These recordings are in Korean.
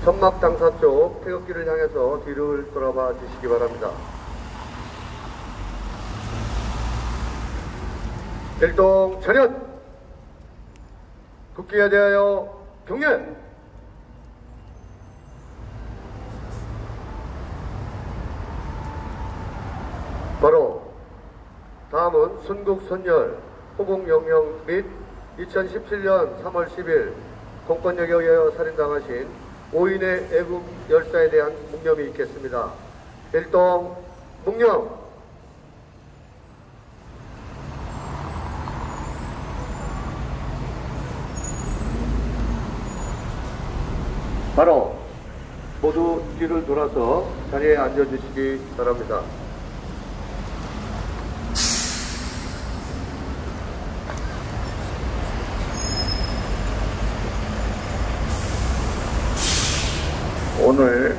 천막 당사 쪽 태극기를 향해서 뒤를 돌아봐 주시기 바랍니다. 일동 차렷! 국기에 대하여 경례! 바로 다음은 순국선열 호국영령 및 2017년 3월 10일 공권력에 의하여 살인당하신 5인의 애국 열사에 대한 묵념이 있겠습니다. 일동 묵념. 바로 모두 뒤를 돌아서 자리에 앉아주시기 바랍니다. 오늘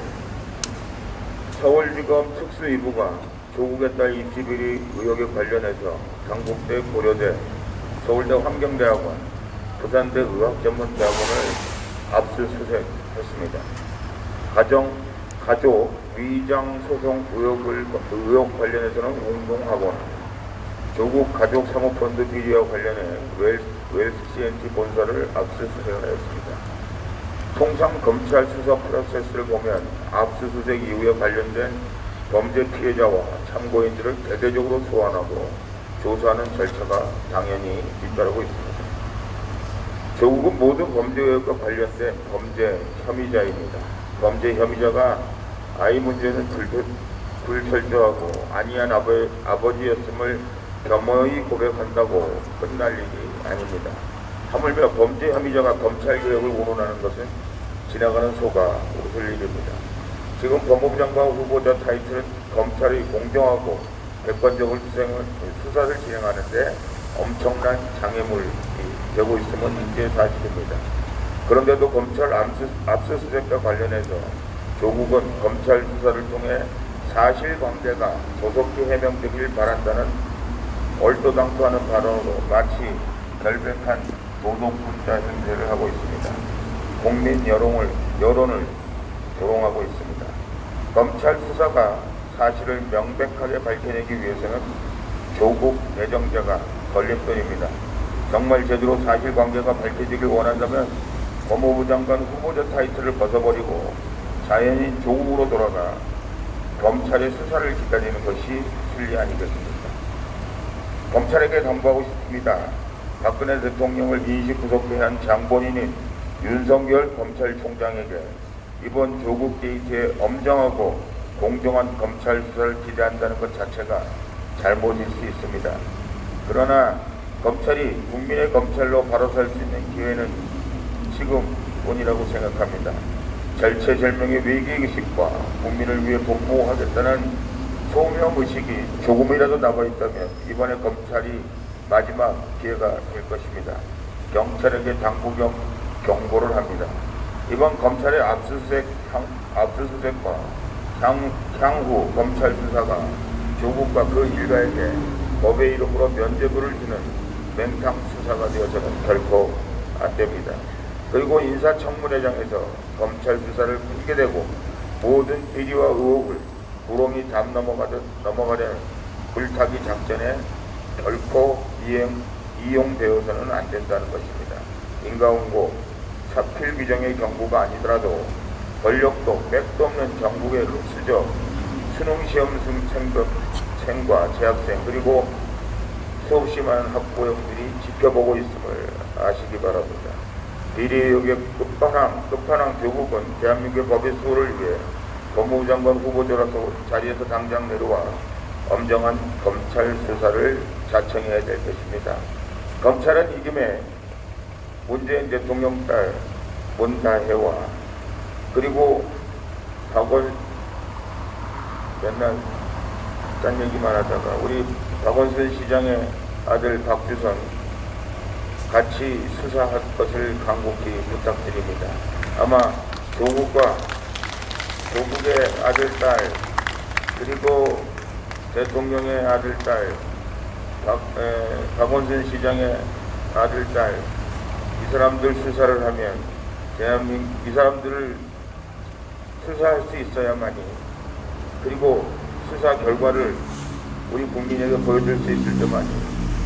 서울지검 특수이부가 조국의 딸 이티비리 의혹에 관련해서 당국대, 고려대, 서울대 환경대학원, 부산대 의학전문대학원을 압수수색했습니다. 가족 위장소송 의혹 관련해서는 공동학원, 조국 가족사모펀드 비리와 관련해 웰스CNT 본사를 압수수색하였습니다. 통상 검찰 수사 프로세스를 보면 압수수색 이후에 관련된 범죄 피해자와 참고인들을 대대적으로 소환하고 조사하는 절차가 당연히 뒤따르고 있습니다. 조국은 모든 범죄 의혹과 관련된 범죄 혐의자입니다. 범죄 혐의자가 아이 문제는 불철저하고 아니한 아버지였음을 겸허히 고백한다고 끝날 일이 아닙니다. 하물며 범죄 혐의자가 검찰개혁을 원론하는 것은 지나가는 소가 웃을 일입니다. 지금 법무부 장관 후보자 타이틀은 검찰이 공정하고 객관적으로 수사를 진행하는데 엄청난 장애물이 되고 있음은 인지의 사실입니다. 그런데도 검찰 압수수색과 관련해서 조국은 검찰 수사를 통해 사실관계가 조속히 해명되길 바란다는 얼토당토하는 발언으로 마치 결백한 도덕분자 행세를 하고 있습니다. 국민 여론을 조롱하고 있습니다. 검찰 수사가 사실을 명백하게 밝혀내기 위해서는 조국 내정자가 걸림돌입니다. 정말 제대로 사실관계가 밝혀지길 원한다면 법무부 장관 후보자 타이틀을 벗어버리고 자연인 조국으로 돌아가 검찰의 수사를 기다리는 것이 순리 아니겠습니까? 검찰에게 당부하고 싶습니다. 박근혜 대통령을 인식 구속해야 한 장본인인 윤석열 검찰총장에게 이번 조국 게이트에 엄정하고 공정한 검찰 수사를 기대한다는 것 자체가 잘못일 수 있습니다. 그러나 검찰이 국민의 검찰로 바로 설 수 있는 기회는 지금뿐이라고 생각합니다. 절체절명의 위기의식과 국민을 위해 복무하겠다는 소명의식이 조금이라도 남아있다면 이번에 검찰이 마지막 기회가 될 것입니다. 경찰에게 당부 겸 경고를 합니다. 이번 검찰의 압수수색과 향후 검찰 수사가 조국과 그 일가에게 법의 이름으로 면죄부를 주는 맹탕 수사가 되어서는 결코 안 됩니다. 그리고 인사청문회장에서 검찰 수사를 끊게 되고 모든 비리와 의혹을 구렁이 담 넘어가려는 불타기 작전에 결코 이용되어서는 안 된다는 것입니다. 인과응보, 사필규정의 경고가 아니더라도 권력도 맥도 없는 전국의 흡수적 수능시험 승생과 재학생 그리고 수없이 많은 학부형들이 지켜보고 있음을 아시기 바랍니다. 비리 의혹의 끝판왕 조국은 대한민국의 법의 수호를 위해 법무부 장관 후보자로서 자리에서 당장 내려와 엄정한 검찰 수사를 자청해야 될 것입니다. 검찰은 이 김에 문재인 대통령 딸 문다혜와 그리고 맨날 딴 얘기만 하다가 우리 박원순 시장의 아들 박주선 같이 수사할 것을 간곡히 부탁드립니다. 아마 조국의 아들 딸 그리고 대통령의 아들 딸 박원순 시장의 아들 딸 이 사람들 수사를 하면 이 사람들을 수사할 수 있어야만이, 그리고 수사 결과를 우리 국민에게 보여줄 수 있을 때만이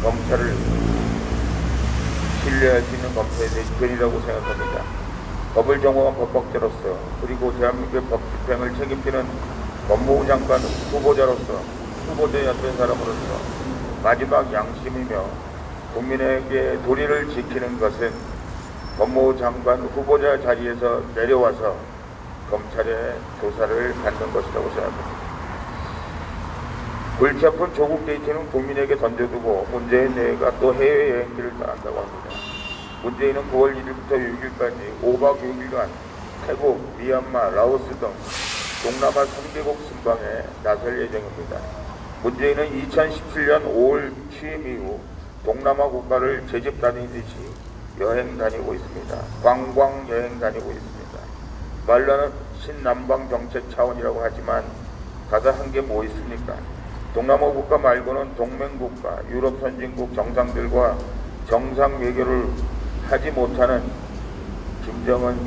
검찰을 신뢰할 수 있는 검찰의 대변이라고 생각합니다. 법을 정공한 법학자로서, 그리고 대한민국의 법 집행을 책임지는 법무부 장관 후보자로서, 후보자였던 사람으로서 마지막 양심이며 국민에게 도리를 지키는 것은 법무부 장관 후보자 자리에서 내려와서 검찰의 조사를 받는 것이라고 생각합니다. 골치 아픈 조국 데이트는 국민에게 던져두고 문재인 내가 또 해외여행지를 떠난다고 합니다. 문재인은 9월 1일부터 6일까지 5박 6일간 태국, 미얀마, 라오스 등 동남아 3개국 순방에 나설 예정입니다. 문재인은 2017년 5월 취임 이후 동남아 국가를 제집 다니듯이 여행 다니고 있습니다. 관광 여행 다니고 있습니다. 말로는 신남방 정책 차원이라고 하지만 가서 한 게 뭐 있습니까? 동남아 국가 말고는 동맹국가, 유럽 선진국 정상들과 정상 외교를 하지 못하는 김정은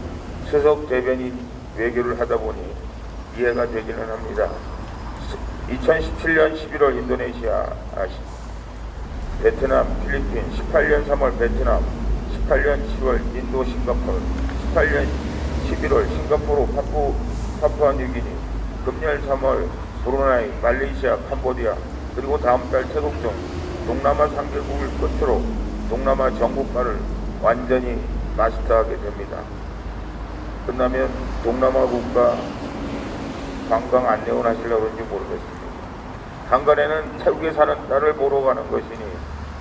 수석 대변인 외교를 하다 보니 이해가 되기는 합니다. 2017년 11월 인도네시아, 베트남, 필리핀, 18년 3월 베트남, 18년 10월 인도, 싱가포르, 18년 11월 싱가포르, 파푸아뉴기니, 금년 3월 브루나이, 말레이시아, 캄보디아, 그리고 다음 달 태국 등 동남아 3개국을 끝으로 동남아 전국가를 완전히 마스터하게 됩니다. 끝나면 동남아 국가 관광 안내원 하시려고 그런지 모르겠습니다. 한간에는 태국에 사는 딸을 보러 가는 것이니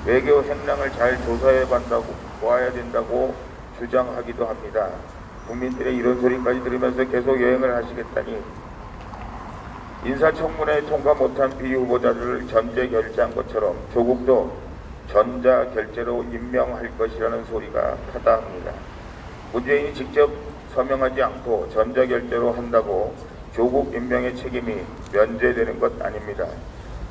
외교 행랑을 잘 조사해 봐야 된다고 주장하기도 합니다. 국민들의 이런 소리까지 들으면서 계속 여행을 하시겠다니 인사청문회 통과 못한 비후보자들을 전제 결제한 것처럼 조국도 전자결제로 임명할 것이라는 소리가 타당합니다. 문재인이 직접 서명하지 않고 전자결제로 한다고 조국 임명의 책임이 면제되는 것 아닙니다.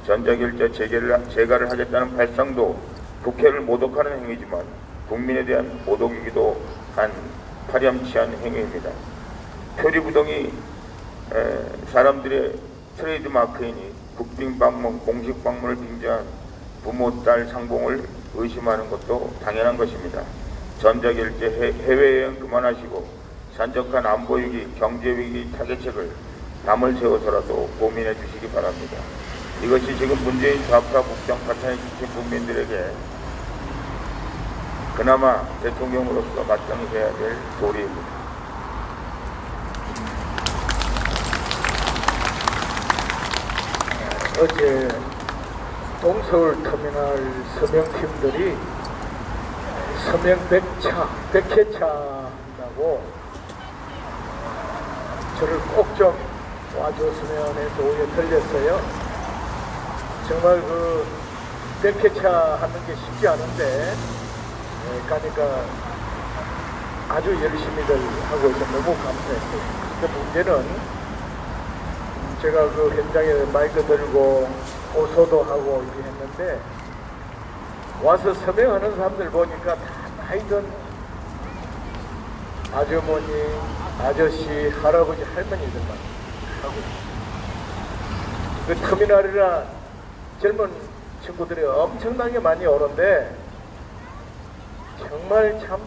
전자결제 재가를 하겠다는 발상도 국회를 모독하는 행위지만 국민에 대한 모독이기도 한 파렴치한 행위입니다. 표리부동이 사람들의 트레이드 마크이니 국빈 방문, 공식 방문을 빙자한 부모, 딸 상봉을 의심하는 것도 당연한 것입니다. 전자결제 해외여행 그만하시고 산적한 안보위기, 경제위기 타개책을 담을 세워서라도 고민해 주시기 바랍니다. 이것이 지금 문재인 좌파 국정 파탄에 지친 국민들에게 그나마 대통령으로서 마땅히 해야 될 도리입니다. 어제 동서울 터미널 서명팀들이 서명 100회차 한다고 저를 꼭 좀 와줬으면 해서 오해 들렸어요. 정말 그 100회차 하는 게 쉽지 않은데 가니까 아주 열심히들 하고 있어 너무 감사했어요. 근데 문제는 제가 그 현장에 마이크 들고 호소도 하고 이렇게 했는데 와서 서명하는 사람들 보니까 다 나이든 아주머니, 아저씨, 할아버지, 할머니들만 하고 그 터미널이라 젊은 친구들이 엄청나게 많이 오는데 정말 참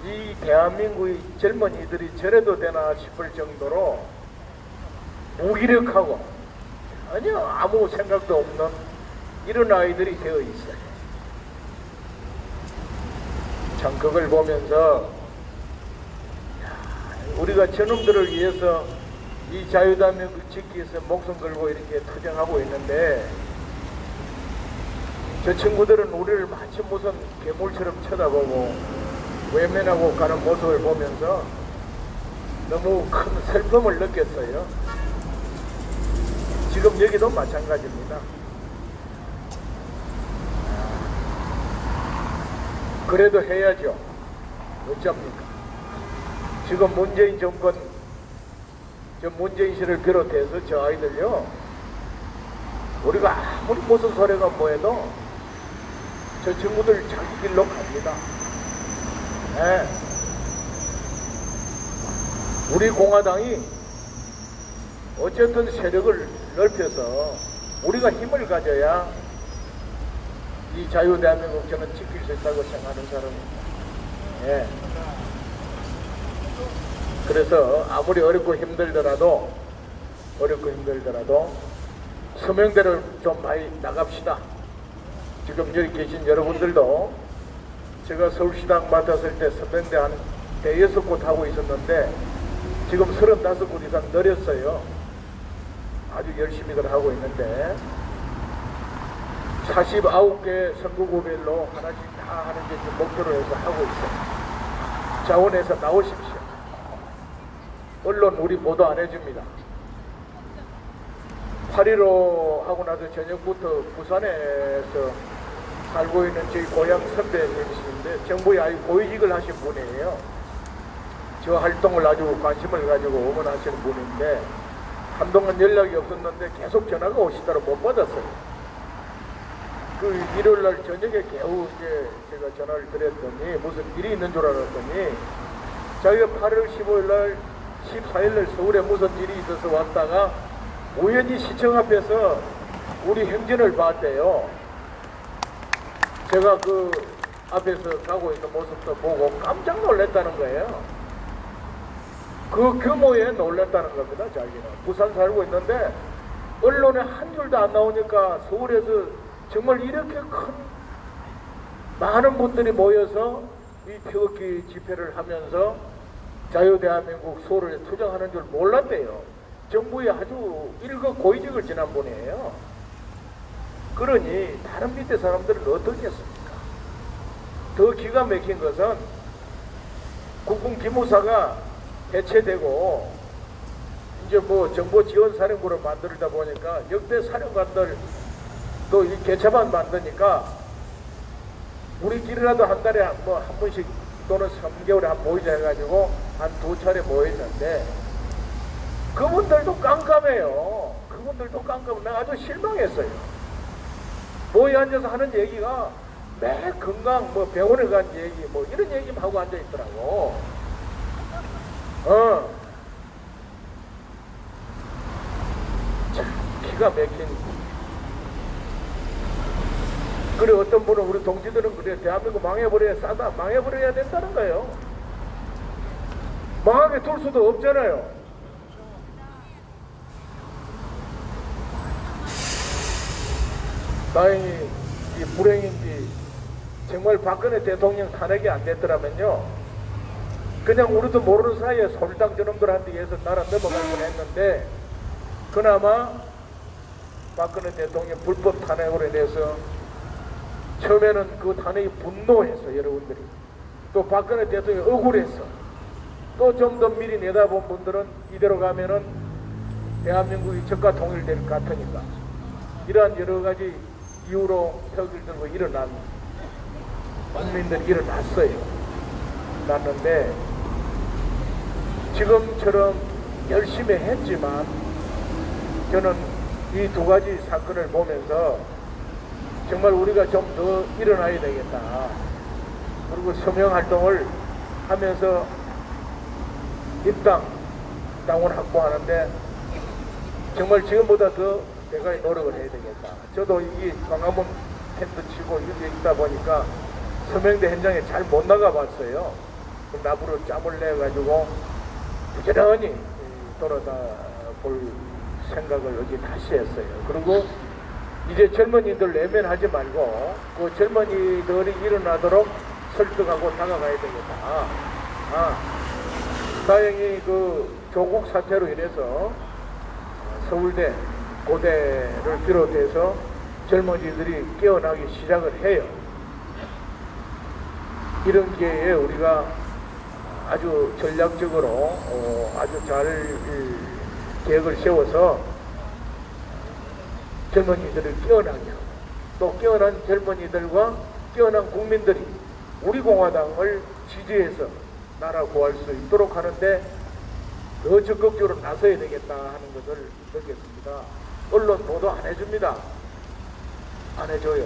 이 대한민국의 젊은이들이 저래도 되나 싶을 정도로 무기력하고 전혀 아무 생각도 없는 이런 아이들이 되어 있어요. 참 그걸 보면서 우리가 저놈들을 위해서 이 자유대한민국 짓기 위해서 목숨 걸고 이렇게 투쟁하고 있는데 저 친구들은 우리를 마치 무슨 괴물처럼 쳐다보고 외면하고 가는 모습을 보면서 너무 큰 슬픔을 느꼈어요. 지금 여기도 마찬가지입니다. 그래도 해야죠. 어쩝니까? 지금 문재인 정권, 저 문재인 씨를 비롯해서 저 아이들요, 우리가 아무리 무슨 소리가 뭐해도 저 친구들 자기 길로 갑니다. 네. 우리 공화당이 어쨌든 세력을 넓혀서 우리가 힘을 가져야 이 자유대한민국 저는 지킬 수 있다고 생각하는 사람입니다. 예. 그래서 아무리 어렵고 힘들더라도 서명대를 좀 많이 나갑시다. 지금 여기 계신 여러분들도 제가 서울시당 맡았을 때 서명대 한 대여섯 곳 하고 있었는데 지금 35곳 이상 늘렸어요. 아주 열심히들 하고 있는데 49개 선거구별로 하나씩 다 하는 게 지금 목표로 해서 하고 있어요. 자원에서 나오십시오. 언론 우리 보도 안 해줍니다. 8.15 하고 나서 저녁부터 부산에서 살고 있는 저희 고향 선배님이신데 정부에 아주 고위직을 하신 분이에요. 저 활동을 아주 관심을 가지고 응원하시는 분인데 한동안 연락이 없었는데 계속 전화가 오시더라 못 받았어요. 그 일요일날 저녁에 겨우 이제 제가 전화를 드렸더니 무슨 일이 있는 줄 알았더니 자기가 8월 15일날 14일날 서울에 무슨 일이 있어서 왔다가 우연히 시청 앞에서 우리 행진을 봤대요. 제가 그 앞에서 가고 있는 모습도 보고 깜짝 놀랐다는 거예요. 그 규모에 놀랐다는 겁니다. 자기는 부산 살고 있는데 언론에 한 줄도 안 나오니까 서울에서 정말 이렇게 큰 많은 분들이 모여서 이 태극기 집회를 하면서 자유대한민국 소를 투쟁하는 줄 몰랐대요. 정부에 아주 일거고이직을 지난 분이에요. 그러니 다른 밑에 사람들은 어떻겠습니까? 더 기가 막힌 것은 국군 기무사가 해체되고 이제 뭐 정보지원사령부를 만들다 보니까 역대 사령관들 또 이 개차만 만드니까 우리끼리라도 한 달에 한 번씩 또는 3개월에 한 모이자 해가지고 한 2차례 모였는데 그분들도 깜깜해요. 내가 아주 실망했어요. 모여 앉아서 하는 얘기가 매 건강 뭐 병원에 간 얘기 뭐 이런 얘기만 하고 앉아 있더라고. 참 기가 막힌. 그래 어떤 분은 우리 동지들은 그래 대한민국 망해버려야 싸다 망해버려야 된다는 거예요. 망하게 둘 수도 없잖아요. 다행히 이 불행인지 정말 박근혜 대통령 탄핵이 안 됐더라면요 그냥 우리도 모르는 사이에 솔당 저놈들한테 의해서 나라 넘어갈 뻔했는데 그나마 박근혜 대통령 불법 탄핵으로 인해서 처음에는 그 탄핵이 분노해서 여러분들이 또 박근혜 대통령이 억울해서 또 좀 더 미리 내다본 분들은 이대로 가면은 대한민국이 적과 통일될 것 같으니까 이러한 여러 가지 이유로 벽을 들고 일어난 국민들이 일어났어요. 났는데 지금처럼 열심히 했지만 저는 이 두 가지 사건을 보면서 정말 우리가 좀 더 일어나야 되겠다. 그리고 서명활동을 하면서 입당을 확보하는데 정말 지금보다 더 내가 노력을 해야 되겠다. 저도 이 광화문 텐트 치고 이렇게 있다 보니까 서명대 현장에 잘 못 나가봤어요. 그럼 앞으로 짬을 내가지고 부지런히 돌아다 볼 생각을 어제 다시 했어요. 그리고 이제 젊은이들 외면하지 말고 그 젊은이들이 일어나도록 설득하고 다가가야 되겠다. 다행히 그 조국 사태로 인해서 서울대, 고대를 비롯해서 젊은이들이 깨어나기 시작을 해요. 이런 기회에 우리가 아주 전략적으로 아주 잘 계획을 세워서 젊은이들을 깨어나게 하고 또 깨어난 젊은이들과 깨어난 국민들이 우리 공화당을 지지해서 나라 구할 수 있도록 하는데 더 적극적으로 나서야 되겠다 하는 것을 느꼈습니다. 언론 보도 안 해줍니다. 안 해줘요.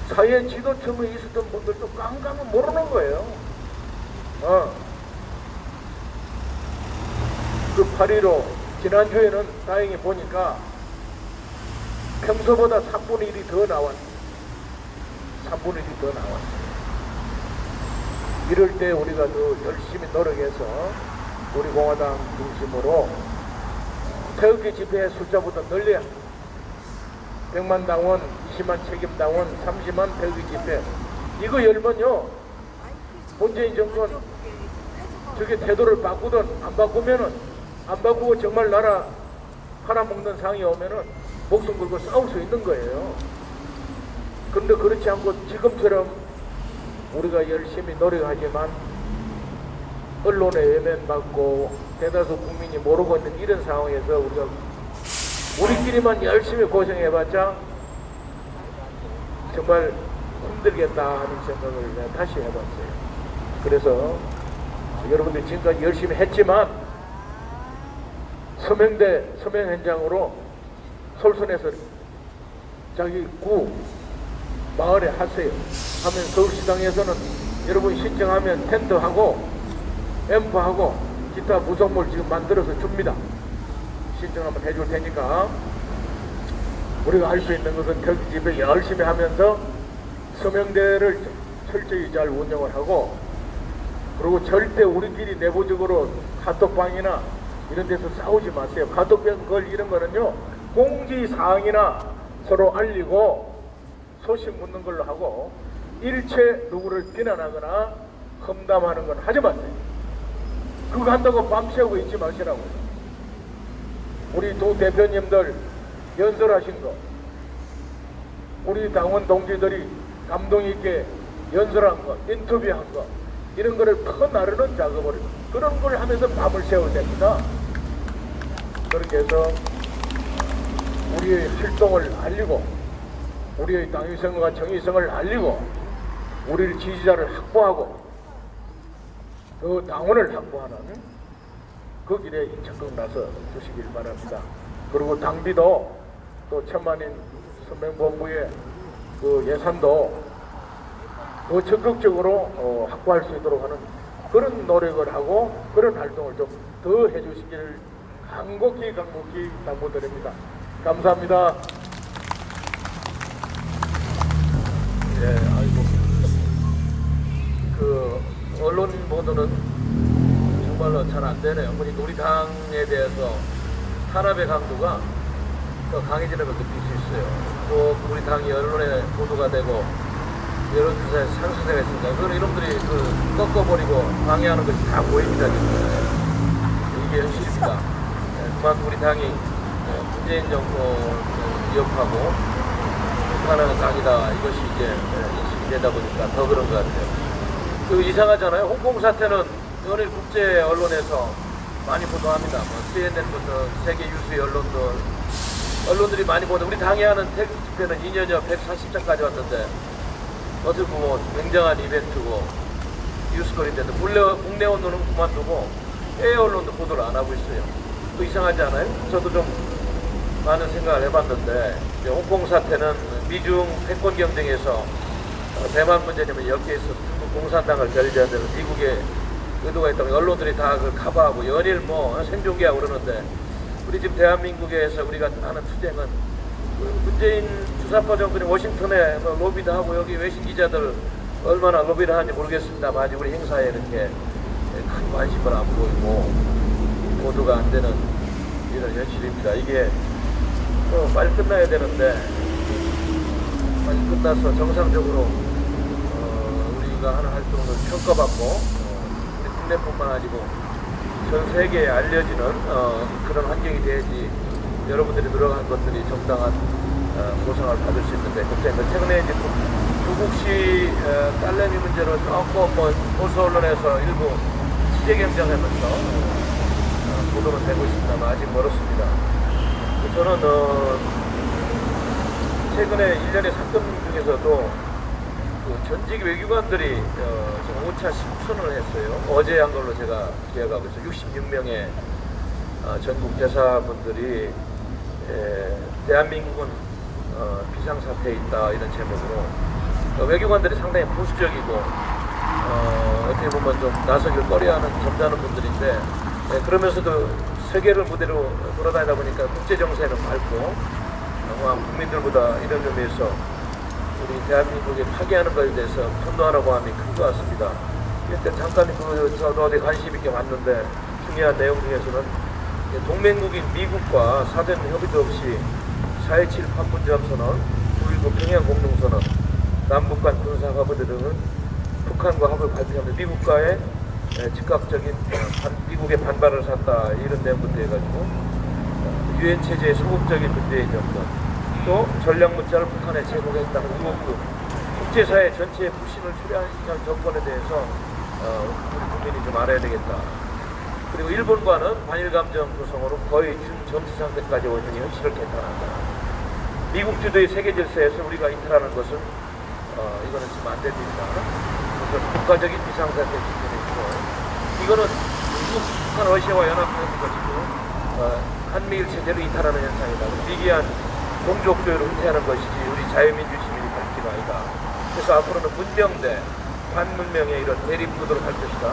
사회 지도층에 있었던 분들도 깜깜은 모르는 거예요. 8.15 지난주에는 다행히 보니까 평소보다 3분의 1이 더 나왔어요. 3분의 1이 더 나왔어요. 이럴 때 우리가 더 열심히 노력해서 우리 공화당 중심으로 태극기 집회 숫자보다 늘려야 100만 당원, 20만 책임 당원, 30만 태극기 집회 이거 열면요 문재인 정권 저게 태도를 바꾸든 안 바꾸면은 안 바꾸고 정말 나라 팔아먹는 상이 오면은 목숨 걸고 싸울 수 있는 거예요. 그런데 그렇지 않고 지금처럼 우리가 열심히 노력하지만 언론에 외면받고 대다수 국민이 모르고 있는 이런 상황에서 우리가 우리끼리만 열심히 고생해봤자 정말 힘들겠다 하는 생각을 내가 다시 해봤어요. 그래서 여러분들 지금까지 열심히 했지만 서명대 서명 현장으로 솔선해서 자기 구 마을에 하세요 하면 서울시당에서는 여러분 신청하면 텐트하고 앰프하고 기타 구성물 지금 만들어서 줍니다. 신청하면 해줄 테니까 우리가 할 수 있는 것은 태극기 집회 열심히 하면서 서명대를 철저히 잘 운영을 하고 그리고 절대 우리끼리 내부적으로 카톡방이나 이런 데서 싸우지 마세요. 카톡방 걸 이런 거는요 공지사항이나 서로 알리고 소식 묻는 걸로 하고 일체 누구를 비난하거나 험담하는 건 하지 마세요. 그거 한다고 밤새우고 있지 마시라고요. 우리 두 대표님들 연설하신 거 우리 당원 동지들이 감동 있게 연설한 거 인터뷰한 거 이런 거를 더 나르는 작업을 그런 걸 하면서 밤을 새워야 됩니다. 그렇게 해서 우리의 활동을 알리고 우리의 당위성과 정의성을 알리고 우리의 지지자를 확보하고 그 당원을 확보하는 그 길에 적극 나서 주시길 바랍니다. 그리고 당비도 또 천만인 선명본부의 그 예산도 더 적극적으로 확보할 수 있도록 하는 그런 노력을 하고 그런 활동을 좀 더 해주시기를 간곡히 당부드립니다. 감사합니다. 예, 아이고. 그 언론 보도는 정말로 잘 안 되네요. 보니까 우리 당에 대해서 탄압의 강도가 더 강해지는 걸 느낄 수 있어요. 또 우리 당이 언론에 보도가 되고 여론조사에 상승세가 있습니다. 그건 이놈들이 그 꺾어버리고 방해하는 것이 다 보입니다. 지금. 이게 현실입니다. 그만큼 우리 당이 문재인 정권을 위협하고 비판하는 당이다. 이것이 이제 인식이 되다 보니까 더 그런 것 같아요. 그 이상하잖아요. 홍콩 사태는 연일 국제 언론에서 많이 보도합니다. 뭐 CNN부터 세계 유수의 언론들이 많이 보도. 우리 당이 하는 태극기 집회는 2년여 140장까지 왔는데 어떻게 보면 굉장한 이벤트고 뉴스거리인데도 국내 언론은 그만두고 해외 언론도 보도를 안 하고 있어요. 또 이상하지 않아요? 저도 좀 많은 생각을 해봤는데 이제 홍콩 사태는 미중 패권 경쟁에서 대만 문제냐면 여기에서 중국 공산당을 결재하는 미국의 의도가 있다면 언론들이 다 그걸 커버하고 연일 뭐 생존기하고 그러는데 우리 지금 대한민국에서 우리가 하는 투쟁은 문재인 주사파 정권이 워싱턴에 뭐 로비도 하고 여기 외신 기자들 얼마나 로비를 하는지 모르겠습니다만 아직 우리 행사에 이렇게 큰 관심을 안 보이고 보도가 안 되는 이런 현실입니다. 이게 빨리 끝나야 되는데 빨리 끝나서 정상적으로 우리가 하는 활동을 평가받고 우리 국내뿐만 아니고 전 세계에 알려지는 그런 환경이 돼야지 여러분들이 노력한 것들이 정당한 보상을 받을 수 있는데 그때 최근에 이제 조국시 딸내미 문제로 조금 보수 언론에서 일부 취재 경쟁하면서 보도는 되고 있습니다만 아직 멀었습니다. 저는 최근에 일련의 사건 중에서도 그 전직 외교관들이 지금 5차 심순을 했어요. 어제 한 걸로 제가 기억하고 있어요. 66명의 전국 대사분들이 대한민국은 비상사태에 있다 이런 제목으로 외교관들이 상당히 보수적이고 어떻게 보면 좀 나서길 꺼려하는 점잖은 분들인데 그러면서도 세계를 무대로 돌아다니다 보니까 국제 정세는 밝고 국민들보다 이런 의미에서 우리 대한민국이 파괴하는 것에 대해서 분노하는 마음이 큰 것 같습니다. 일단 잠깐 저도 어디 관심 있게 봤는데 중요한 내용 중에서는 동맹국인 미국과 사전 협의도 없이 4.27 판문점 선언, 9.19 평양 공동선언, 남북 간 군사 합의 등은 북한과 합을 발표하면서 미국과의 즉각적인 미국의 반발을 샀다 이런 내용부터 해가지고 유엔 체제의 소극적인 문재인 정권, 또 전략 문자를 북한에 제공했다는 의혹도 국제사회 전체의 불신을 초래한 정권에 대해서 우리 국민이 좀 알아야 되겠다. 그리고 일본과는 반일 감정 구성으로 거의 준정치 상태까지 오는 현실을 개탄한다. 미국 주도의 세계 질서에서 우리가 이탈하는 것은 이거는 지금 안 됩니다. 그래서 국가적인 비상사태 직전에 있고, 이거는 미국, 북한, 러시아와 연합하는 것이고 한미일 체제로 이탈하는 현상이다. 미개한 동족조율을 후퇴하는 것이지 우리 자유민주 시민이 갈 길은 아니다. 그래서 앞으로는 문명대, 반문명의 이런 대립구도로 갈 것이다.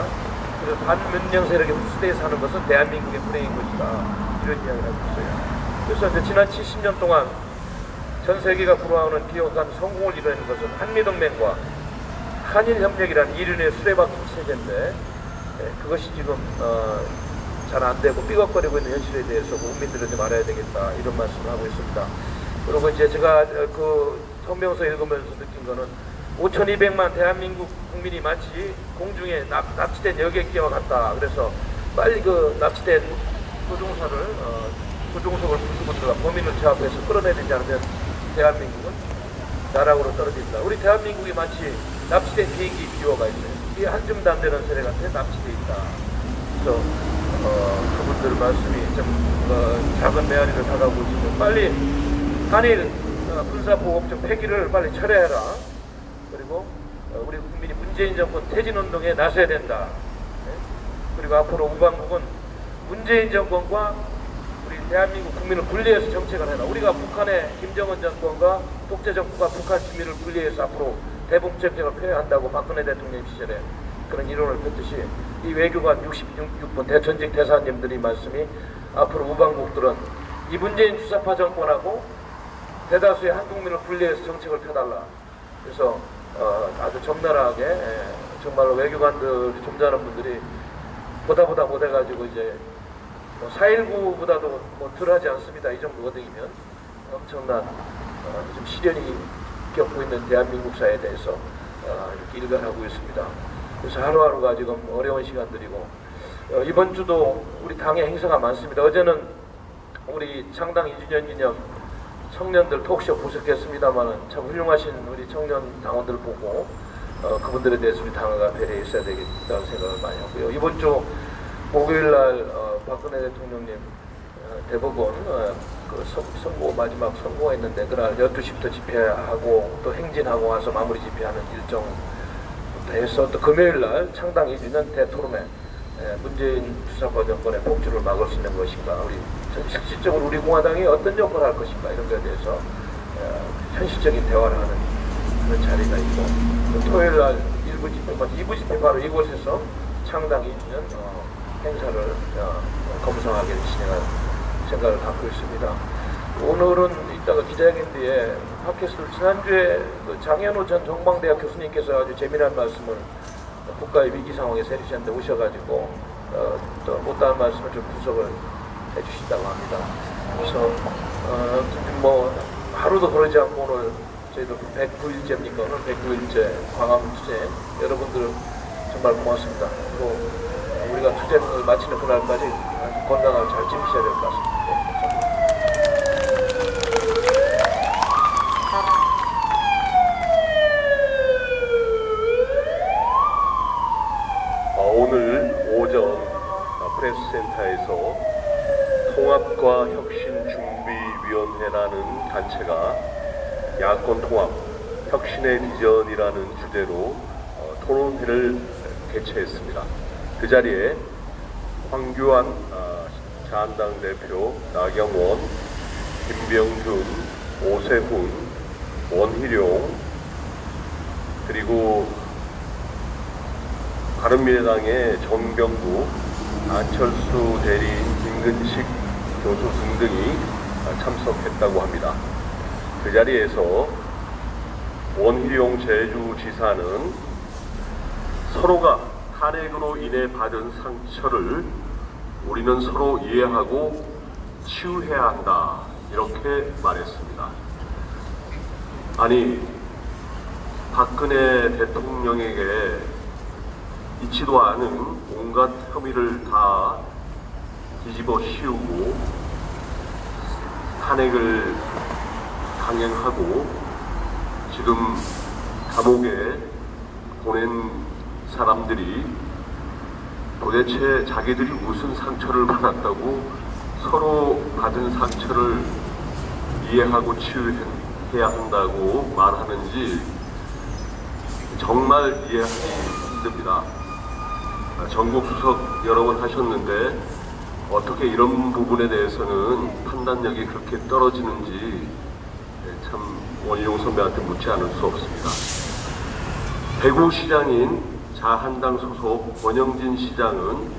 그래서 반문명 세력의 흡수대에 사는 것은 대한민국의 불행인 것이다. 이런 이야기를 하고 있어요. 그래서 이제 지난 70년 동안 전 세계가 부러워하는 기억한 성공을 이뤄낸 것은 한미동맹과 한일협력이라는 이른의 수레바퀴 체제인데 그것이 지금 잘 안되고 삐걱거리고 있는 현실에 대해서 국민들은 좀 알아야 되겠다 이런 말씀을 하고 있습니다. 그리고 이제 제가 그 성명서 읽으면서 느낀 거는 5,200만 대한민국 국민이 마치 공중에 납치된 여객기와 같다. 그래서 빨리 그 납치된 조종석을 부수고 들어가 범인을 제압해서 끌어내리지 않으면 대한민국은 나락으로 떨어진다. 우리 대한민국이 마치 납치된 비행기 기호가 있어요. 이게 한 줌도 안 되는 세력한테 납치돼 있다. 그래서 그분들 말씀이 좀 작은 메아리를 다가오고 있으면 빨리 한일 군사보호협정 폐기를 빨리 철회해라. 그리고 우리 국민이 문재인 정권 퇴진운동에 나서야 된다. 그리고 앞으로 우방국은 문재인 정권과 우리 대한민국 국민을 분리해서 정책을 해라. 우리가 북한의 김정은 정권과 독재 정부가 북한 주민을 분리해서 앞으로 대북 정책을 펴야 한다고 박근혜 대통령 시절에 그런 이론을 폈듯이 이 외교관 66분 전직 대사님들이 말씀이 앞으로 우방국들은 이 문재인 주사파 정권하고 대다수의 한국민을 분리해서 정책을 펴달라. 그래서 아주 적나라하게 정말로 외교관들이 점잖은 분들이 보다 못해가지고 이제 4.19보다도 뭐 덜하지 않습니다. 이 정도 어등이면 엄청난 좀 시련이 겪고 있는 대한민국 사회에 대해서 이렇게 일관하고 있습니다. 그래서 하루하루가 지금 어려운 시간들이고 이번 주도 우리 당의 행사가 많습니다. 어제는 우리 창당 2주년 기념 청년들 톡쇼 보셨겠습니다만 참 훌륭하신 우리 청년 당원들 보고 그분들에 대해서 우리 당회가 배려했어야 되겠다는 생각을 많이 하고요. 이번 주 목요일날 박근혜 대통령님 대법원 그 선고 마지막 선고가 있는데 그날 12시부터 집회하고 또 행진하고 와서 마무리 집회하는 일정부터 해서 또 금요일날 창당 2주년 대토론회 문재인 주사파 정권의 폭주를 막을 수 있는 것인가, 우리 실질적으로 우리 공화당이 어떤 역할을 할 것인가 이런 것에 대해서 현실적인 대화를 하는 그런 자리가 있고, 토요일날 1부 집회, 2부 집회 바로 이곳에서 창당 2주년 행사를 검성하게 진행할 생각을 갖고 있습니다. 오늘은 이따가 기자회견 뒤에 팟캐스트를 지난주에 그 장현호 전 정방대학 교수님께서 아주 재미난 말씀을 국가의 위기 상황에서 해주셨는데 오셔가지고 또 못다한 말씀을 좀 분석을 해주신다고 합니다. 그래서 뭐 하루도 그러지 않고 오늘 저희도 109일째입니까? 오늘 109일째 광화문투쟁 여러분들 정말 고맙습니다. 그리고 우리가 투쟁을 마치는 그날까지 건강을 잘 지키셔야 될 것 같습니다. 오늘 오전 프레스센터에서 통합과 혁신준비위원회라는 단체가 야권 통합, 혁신의 비전이라는 주제로 토론회를 개최했습니다. 그 자리에 황교안 자한당 대표, 나경원, 김병준, 오세훈, 원희룡, 그리고 바른미래당의 정병구, 안철수 대리, 김근식 교수 등등이 참석했다고 합니다. 그 자리에서 원희룡 제주지사는 서로가 탄핵으로 인해 받은 상처를 우리는 서로 이해하고 치유해야 한다, 이렇게 말했습니다. 아니, 박근혜 대통령에게 있지도 않은 온갖 혐의를 다 뒤집어 씌우고 탄핵을 강행하고 지금 감옥에 보낸 사람들이 도대체 자기들이 무슨 상처를 받았다고 서로 받은 상처를 이해하고 치유해야 한다고 말하는지 정말 이해하기 힘듭니다. 전국수석 여러 번 하셨는데 어떻게 이런 부분에 대해서는 판단력이 그렇게 떨어지는지 참 원희룡 선배한테 묻지 않을 수 없습니다. 대구시장인 자한당 소속 권영진 시장은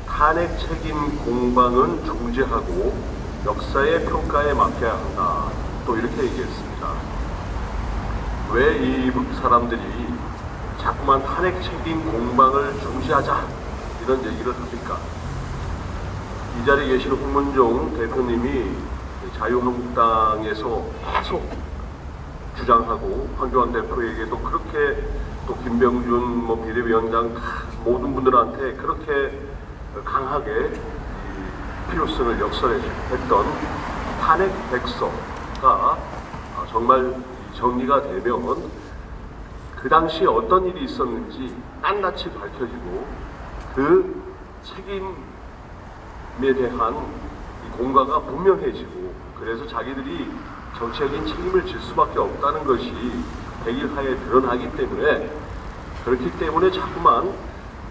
탄핵 책임 공방은 중지하고 역사의 평가에 맡겨야 한다, 또 이렇게 얘기했습니다. 왜 이 사람들이 자꾸만 탄핵 책임 공방을 중지하자 이런 얘기를 합니까? 이 자리에 계신 홍문종 대표님이 자유한국당에서 계속 주장하고 황교안 대표에게도 그렇게 또 김병준 비대위원장 모든 분들한테 그렇게 강하게 필요성을 역설했던 탄핵 백서가 정말 정리가 되면 그 당시에 어떤 일이 있었는지 낱낱이 밝혀지고 그 책임에 대한 공과가 분명해지고, 그래서 자기들이 정치적인 책임을 질 수밖에 없다는 것이 백일하에 드러나기 때문에, 그렇기 때문에 자꾸만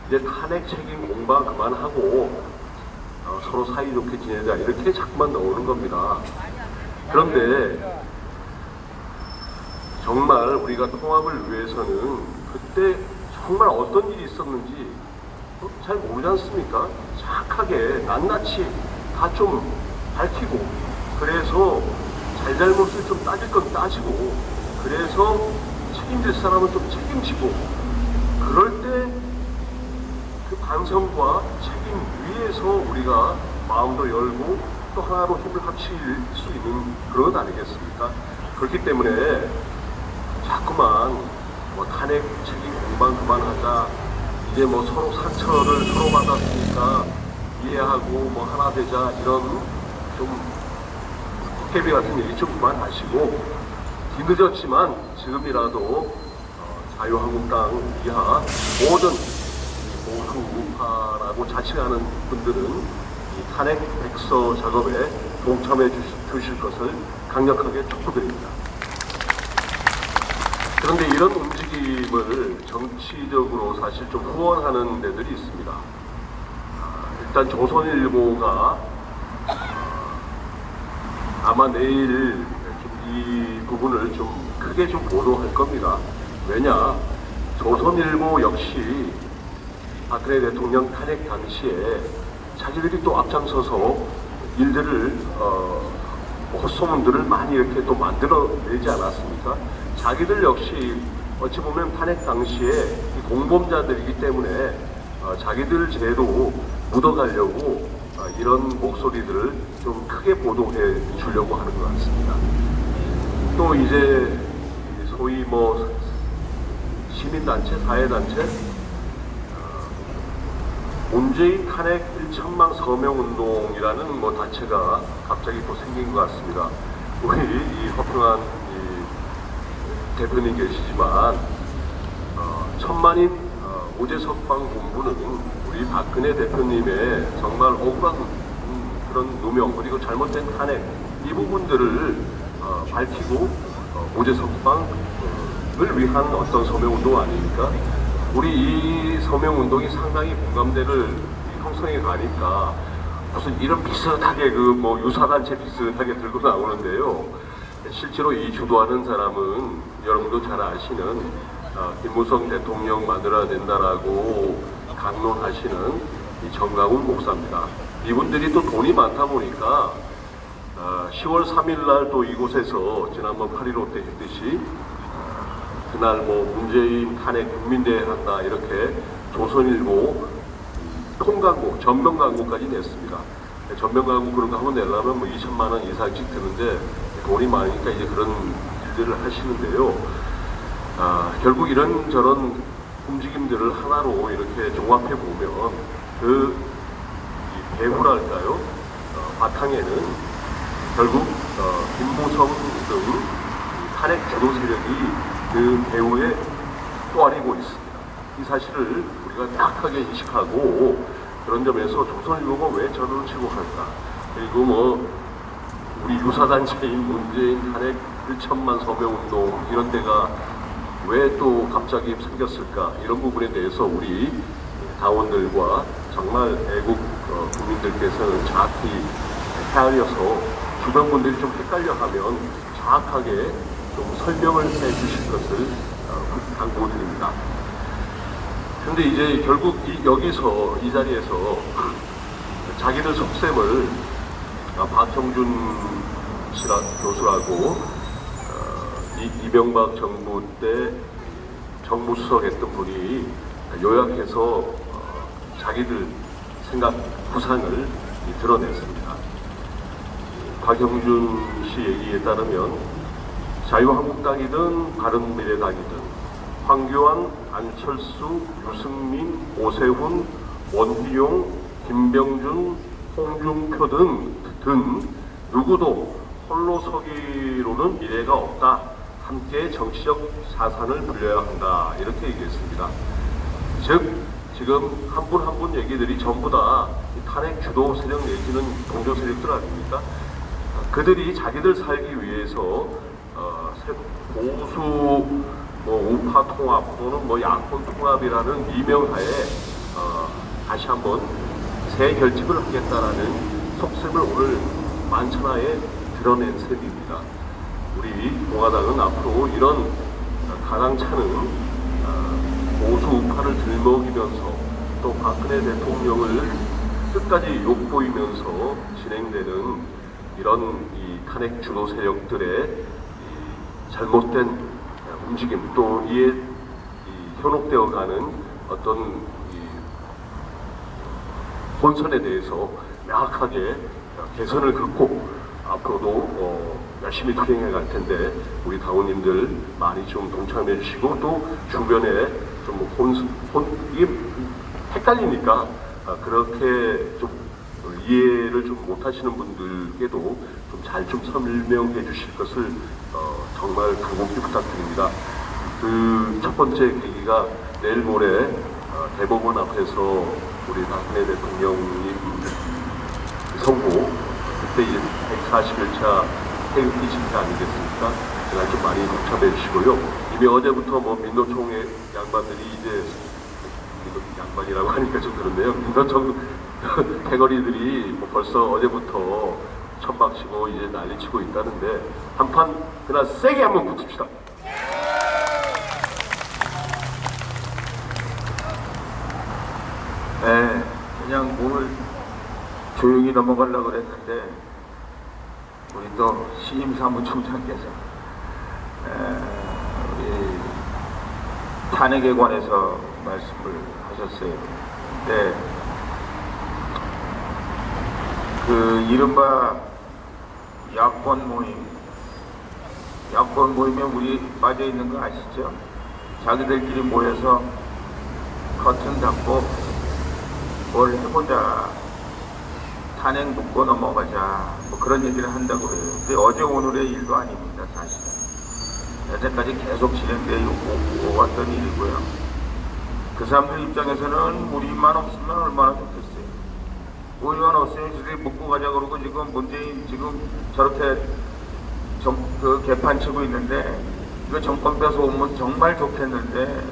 이제 탄핵 책임 공방 그만하고 서로 사이좋게 지내자 이렇게 자꾸만 나오는 겁니다. 그런데 정말 우리가 통합을 위해서는 그때 정말 어떤 일이 있었는지 잘 모르지 않습니까? 정확하게 낱낱이 다 좀 밝히고, 그래서 잘잘못을 좀 따질 건 따지고, 그래서 책임질 사람은 좀 책임지고, 그럴 때 그 반성과 책임 위에서 우리가 마음도 열고 또 하나로 힘을 합칠 수 있는 그런 것 아니겠습니까? 그렇기 때문에 자꾸만 탄핵 책임 공방 그만하자, 이제 서로 상처를 서로 받았으니까 이해하고 하나 되자, 이런 좀 도깨비 같은 얘기 좀 그만하시고, 뒤늦었지만 지금이라도 자유한국당 이하 모든 보수파라고 자칭하는 분들은 이 탄핵 백서 작업에 동참해 주실 것을 강력하게 촉구드립니다. 그런데 이런 움직임을 정치적으로 사실 좀 후원하는 데들이 있습니다. 일단 조선일보가 아마 내일 이 부분을 좀 크게 좀 보도할 겁니다. 왜냐, 조선일보 역시 박근혜 대통령 탄핵 당시에 자기들이 또 앞장서서 일들을 헛소문들을 많이 이렇게 또 만들어내지 않았습니까? 자기들 역시 어찌 보면 탄핵 당시에 이 공범자들이기 때문에 자기들 죄도 묻어가려고 이런 목소리들을 좀 크게 보도해 주려고 하는 것 같습니다. 또 이제 소위 시민단체, 사회단체, 문재인 탄핵 1천만 서명운동이라는 단체가 갑자기 또 생긴 것 같습니다. 우리 이 허평한 대표님 계시지만 천만인 오제석방 본부는 우리 박근혜 대표님의 정말 억울한 그런 누명, 그리고 잘못된 탄핵, 이 부분들을 밝히고 오제석방을 위한 어떤 서명운동 아닙니까? 우리 이 서명운동이 상당히 공감대를 형성해 가니까 무슨 이런 비슷하게 유사단체 비슷하게 들고 나오는데요. 실제로 이 주도하는 사람은 여러분도 잘 아시는 김무성 대통령 만들어야 된다라고 강론하시는 이 정강훈 목사입니다. 이분들이 또 돈이 많다 보니까 10월 3일 날 또 이곳에서 지난번 8.15 때 했듯이 그날 뭐 문재인 탄핵 국민대회 한다 이렇게 조선일보 통광고, 전면광고까지 냈습니다. 전면광고 그런 거 한번 내려면 뭐 2천만 원 이상씩 드는데 돈이 많으니까 이제 그런 일들을 하시는데요. 결국 이런저런 움직임들을 하나로 이렇게 종합해 보면 그 배후랄까요? 바탕에는 결국 김무성 등 탄핵 주도 세력이 그 배후에 또아리고 있습니다. 이 사실을 우리가 딱하게 인식하고 그런 점에서 조선일보가 왜 저를 치고 할까? 그리고 뭐 우리 유사단체인 문재인 탄핵 1천만 서명운동 이런 데가 왜 또 갑자기 생겼을까? 이런 부분에 대해서 우리 당원들과 정말 애국 국민들께서는 정확히 헤아려서 주변 분들이 좀 헷갈려하면 정확하게 좀 설명을 해 주실 것을 당부드립니다. 근데 이제 결국 여기서 이 자리에서 자기들 속셈을 박형준 교수라고 이명박 정부 때 정무수석 했던 분이 요약해서 자기들 생각 구상을 드러냈습니다. 박형준 씨 얘기에 따르면 자유한국당이든 바른미래당이든 황교안, 안철수, 유승민, 오세훈, 원희룡, 김병준, 홍준표 등 누구도 홀로 서기로는 미래가 없다. 함께 정치적 사산을 불려야 한다. 이렇게 얘기했습니다. 즉 지금 한 분 한 분 얘기들이 전부 다 탄핵 주도 세력 내지는 동조 세력들 아닙니까? 그들이 자기들 살기 위해서 보수 우파 통합 또는 야권 통합이라는 미명하에 다시 한번 새 결집을 하겠다라는 속셈을 오늘 만천하에 드러낸 셈입니다. 우리 공화당은 앞으로 이런 가당차는 보수 우파를 들먹이면서 또 박근혜 대통령을 끝까지 욕보이면서 진행되는 이런 이 탄핵 주도 세력들의 잘못된 움직임 또 이에 현혹되어 가는 어떤 본선에 대해서 명확하게 개선을 긋고 앞으로도 열심히 투쟁해 갈 텐데 우리 당원님들 많이 좀 동참해 주시고 또 주변에 좀 이게 헷갈리니까 그렇게 좀 이해를 좀 못하시는 분들께도 좀 잘 좀 설명해 주실 것을 정말 간곡히 부탁드립니다. 그 첫 번째 계기가 내일 모레 대법원 앞에서 우리 박근혜 대통령이 선고 그때 이제 141차 태극기 집회 아니겠습니까? 그날 좀 많이 동참해 주시고요. 이미 어제부터 민노총의 양반들이 이제 양반이라고 하니까 좀 그런데요. 민노총 대거리들이 벌써 어제부터 천막 치고 이제 난리 치고 있다는데 한판 그날 세게 한번 붙읍시다. 네, 그냥 오늘 조용히 넘어가려고 그랬는데 우리 또 신임 사무총장께서 우리 탄핵에 관해서 말씀을 하셨어요. 근데 그 이른바 야권 모임에 우리 빠져 있는 거 아시죠? 자기들끼리 모여서 커튼 닫고 뭘 해보자, 탄핵 묻고 넘어가자, 그런 얘기를 한다고 그래요. 근데 어제 오늘의 일도 아닙니다, 사실은. 여태까지 계속 진행되어 오갔던 일이고요. 그 사람들 입장에서는 우리만 없으면 얼마나 좋겠어요. 우리만 없으면 저들이 묻고 가자 그러고 지금 문재인 지금 저렇게 그 개판 치고 있는데 이거 정권 뺏어 오면 정말 좋겠는데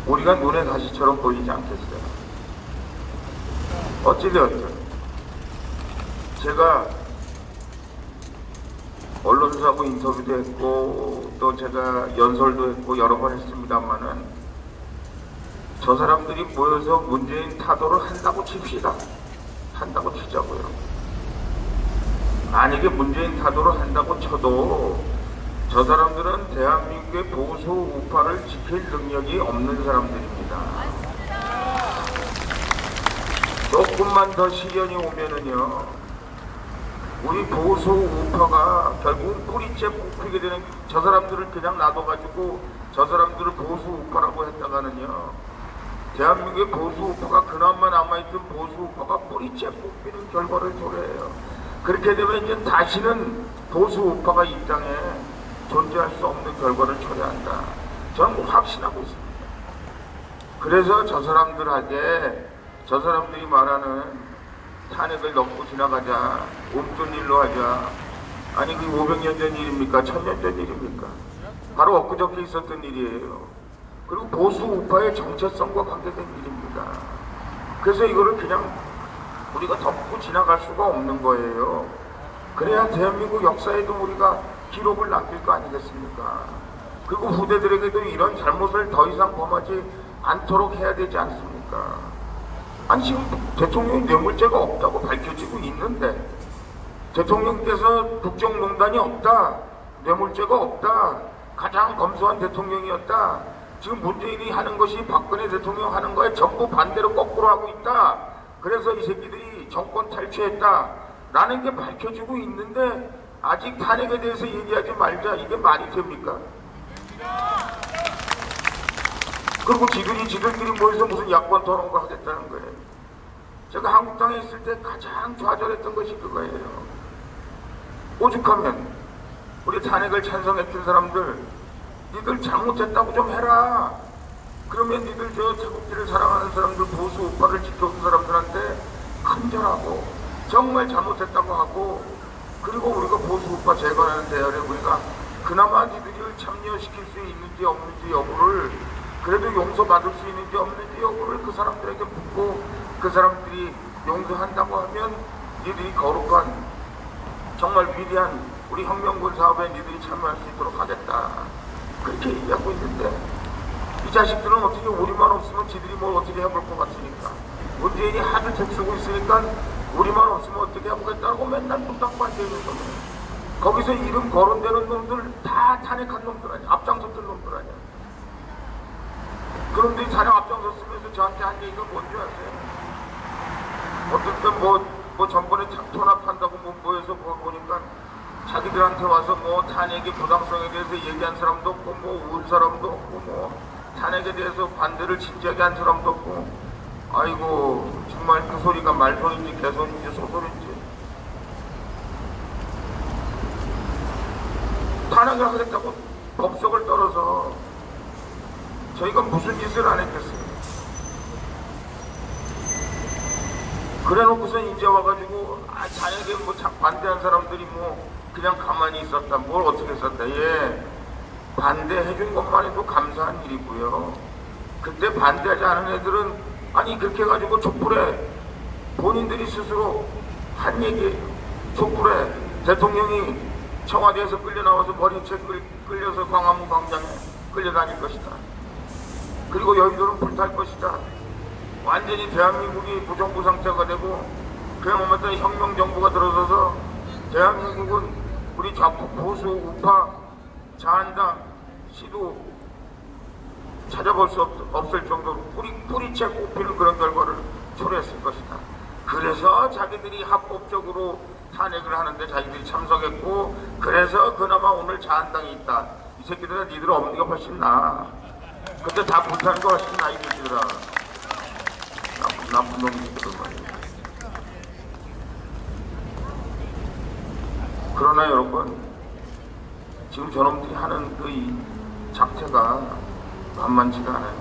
우리가 눈에 가시처럼 보이지 않겠어요. 어찌되었든 제가 언론사하고 인터뷰도 했고 또 제가 연설도 했고 여러 번 했습니다만은 저 사람들이 모여서 문재인 타도를 한다고 칩시다. 한다고 치자고요. 만약에 문재인 타도를 한다고 쳐도 저 사람들은 대한민국의 보수 우파를 지킬 능력이 없는 사람들입니다. 조금만 더 시련이 오면은요, 우리 보수 우파가 결국 뿌리째 뽑히게 되는, 저 사람들을 그냥 놔둬가지고 저 사람들을 보수 우파라고 했다가는요, 대한민국의 보수 우파가 그나마 남아있던 보수 우파가 뿌리째 뽑히는 결과를 초래해요. 그렇게 되면 이제 다시는 보수 우파가 이 땅에 존재할 수 없는 결과를 초래한다. 저는 확신하고 있습니다. 그래서 저 사람들이 말하는 탄핵을 넣고 지나가자, 옮돈 일로 하자. 아니 그게 500년 전 일입니까? 1000년 전 일입니까? 바로 엊그저께 있었던 일이에요. 그리고 보수 우파의 정체성과 관계된 일입니다. 그래서 이거를 그냥 우리가 덮고 지나갈 수가 없는 거예요. 그래야 대한민국 역사에도 우리가 기록을 남길 거 아니겠습니까? 그리고 후대들에게도 이런 잘못을 더 이상 범하지 않도록 해야 되지 않습니까? 아니 지금 대통령이 뇌물죄가 없다고 밝혀지고 있는데, 대통령께서 국정농단이 없다, 뇌물죄가 없다, 가장 검소한 대통령이었다, 지금 문재인이 하는 것이 박근혜 대통령 하는 거에 전부 반대로 거꾸로 하고 있다, 그래서 이 새끼들이 정권 탈취했다 라는 게 밝혀지고 있는데 아직 탄핵에 대해서 얘기하지 말자, 이게 말이 됩니까? 그리고 지들끼리 모여서 무슨 야권 토론을 하겠다는 거예요. 제가 한국당에 있을 때 가장 좌절했던 것이 그거예요. 오죽하면 우리 탄핵을 찬성했던 사람들, 니들 잘못했다고 좀 해라. 그러면 니들 저 자국지를 사랑하는 사람들, 보수 우파를 지켜온 사람들한테 큰절하고 정말 잘못했다고 하고, 그리고 우리가 보수 우파 제거하는 대열에 우리가 그나마 니들을 참여시킬 수 있는지 없는지 여부를, 그래도 용서받을 수 있는지 없는지 여부를 그 사람들에게 묻고, 그 사람들이 용서한다고 하면 니들이 거룩한 정말 위대한 우리 혁명군 사업에 니들이 참여할 수 있도록 하겠다, 그렇게 얘기하고 있는데, 이 자식들은 어떻게 우리만 없으면 지들이 뭘 어떻게 해볼 것 같으니까, 문재인이 하도 족쓰고 있으니까 우리만 없으면 어떻게 해보겠다고 맨날 뚝딱만 대는 거예요. 거기서 이름 거론되는 놈들 다 탄핵한 놈들 아니야. 앞장섰던 놈들 아니야. 그런데 탄핵 앞장섰으면서 저한테 한 얘기가 뭔지 아세요? 어떨 때 전번에 통합한다고 모여서 보니까 자기들한테 와서 탄핵의 부당성에 대해서 얘기한 사람도 없고, 울 사람도 없고, 탄핵에 대해서 반대를 진지하게 한 사람도 없고, 아이고 정말 그 소리가 말소리인지 개소리인지 소소리인지. 탄핵을 하겠다고 법석을 떨어서 저희가 무슨 짓을 안 했겠어요? 그래놓고서 이제 와가지고 탄핵에 반대한 사람들이 그냥 가만히 있었다, 뭘 어떻게 했었다. 예, 반대해준 것만 해도 감사한 일이고요. 그때 반대하지 않은 애들은 아니 그렇게 해가지고 촛불에 본인들이 스스로 한 얘기예요. 촛불에 대통령이 청와대에서 끌려나와서 머리채 끌려서 광화문 광장에 끌려다닐 것이다. 그리고 여의도는 불탈 것이다. 완전히 대한민국이 무정부 상태가 되고 그야말로 혁명정부가 들어서서 대한민국은 우리 좌폭 보수 우파 자한당 시도 찾아볼 수 없을 정도로 뿌리채 꼽히는 그런 결과를 초래했을 것이다. 그래서 자기들이 합법적으로 탄핵을 하는데 자기들이 참석했고, 그래서 그나마 오늘 자한당이 있다. 이 새끼들은 니들 없는 게 훨씬 나아. 근데 다 불타는 거 훨씬 나아, 이 새끼들아. 나쁜 놈들은 말이야. 그러나 여러분, 지금 저놈들이 하는 그 이 작태가 만만치가 않아요.